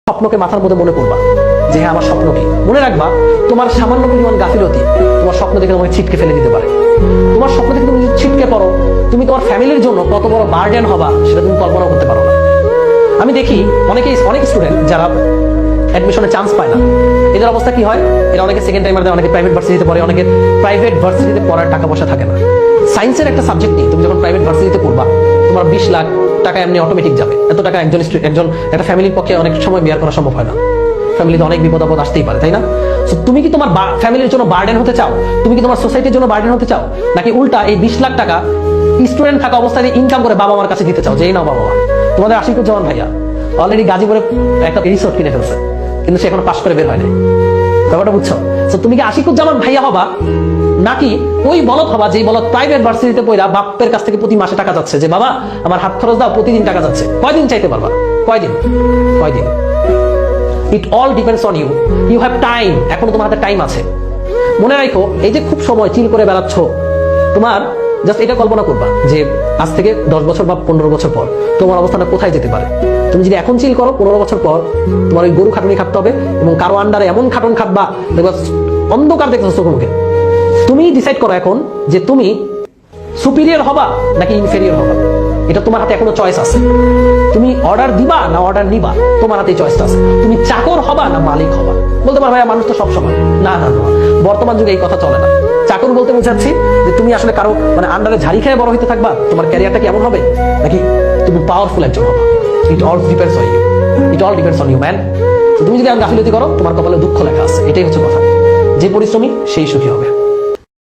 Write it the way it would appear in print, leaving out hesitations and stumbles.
স্বপ্নকে মাথার মধ্যে মনে করবা যে হ্যাঁ আমার স্বপ্ন কি। মনে রাখবা তোমার সামান্য পরিমাণ গাফিলতি তোমার স্বপ্ন দেখে তোমাকে ছিটকে ফেলে দিতে পারে। তোমার স্বপ্ন দেখে তুমি যদি ছিটকে পড়ো, তুমি তোমার ফ্যামিলির জন্য কত বড় বার্ডেন হবা সেটা তুমি কল্পনা করতে পারো না। আমি দেখি অনেক স্টুডেন্ট যারা অ্যাডমিশনে চান্স পায় না, এদের অবস্থা কি হয়? এরা অনেকে সেকেন্ড টাইমার দেয়, অনেকে প্রাইভেট ভার্সিটিতে পড়ে, অনেকে প্রাইভেট ভার্সিটিতে পড়ার টাকা পয়সা থাকে না। সায়েন্সের একটা সাবজেক্ট নিয়ে তুমি যখন প্রাইভেট ভার্সিটিতে পড়বা, তোমার 20 লাখ টাকা এমনি অটোমেটিক যাবে। এত টাকা একজন একটা ফ্যামিলির পক্ষে অনেক সময় বেয়ার করা সম্ভব হয় না। ফ্যামিলিতে অনেক বিপদ আপদ আসতেই পারে, তাই না? তুমি কি তোমার ফ্যামিলির জন্য বার্ডেন হতে চাও? তুমি কি তোমার সোসাইটির জন্য বার্ডেন হতে চাও? নাকি উল্টা এই 20 লাখ টাকা স্টুডেন্ট থাকা অবস্থায় ইনকাম করে বাবা মার কাছে দিতে চাও যে এই নাও বাবা মা? তোমাদের আশিকুজ্জামান ভাইয়া অলরেডি গাজীপুরে একটা রিসোর্ট কিনে ফেলছে, কিন্তু সে এখনো পাশ করে বের হয় নাই। ব্যাপারটা বুঝছো? তুমি কি আশিকুজ্জামান ভাইয়া হবা, নাকি ওই বলদ হবা যে বলদ প্রাইভেট ভার্সিটিতে পড়া বাপের কাছ থেকে প্রতি মাসে টাকা যাচ্ছে, যে বাবা আমার হাত খরচ দাও, প্রতিদিন টাকা যাচ্ছে? কয়দিন চাইতে পারবা? কয়দিন? It all depends on you. You have time. এখনো তোমার হাতে টাইম আছে। মনে রাখো, এই যে খুব সময় চিল করে বেড়াচ্ছ, তোমার জাস্ট এটা কল্পনা করবা যে আজ থেকে 10 বছর বা 15 বছর পর তোমার অবস্থাটা কোথায় যেতে পারে। তুমি যদি এখন চিল করো, 15 বছর পর তোমার ওই গরু খাটুনি খাটতে হবে এবং কারো আন্ডারে এমন খাটন খাটবা দেখবা অন্ধকার দেখতেছো চোখের মুখে। তুমি ডিসাইড করো এখন যে তুমি সুপিরিয়র হবা নাকি ইনফেরিয়র হবা। এটা তোমার হাতে এখনো চয়েস আছে। তুমি অর্ডার দিবা না অর্ডার নিবা, তোমার হাতে চয়েসটা আছে। তুমি চাকর হবা না মালিক হবা। বলতে পারো ভাইয়া মানুষ তো সব সময়, না না না, বর্তমান যুগে এই কথা চলে না। চাকর বলতে বোঝাচ্ছি যে তুমি আসলে কারো আন্ডারে ঝাড়ি খেয়ে বড় হইতে থাকবা, তোমার ক্যারিয়ারটা কেমন হবে, নাকি তুমি পাওয়ারফুল একজন হবা। It all depends on you. It all depends on you man. তুমি যদি গাফিলতি করো, তোমার কপালে দুঃখ লেখা আছে। এটাই হচ্ছে কথা। যে পরিশ্রমী সেই সুখী হবে।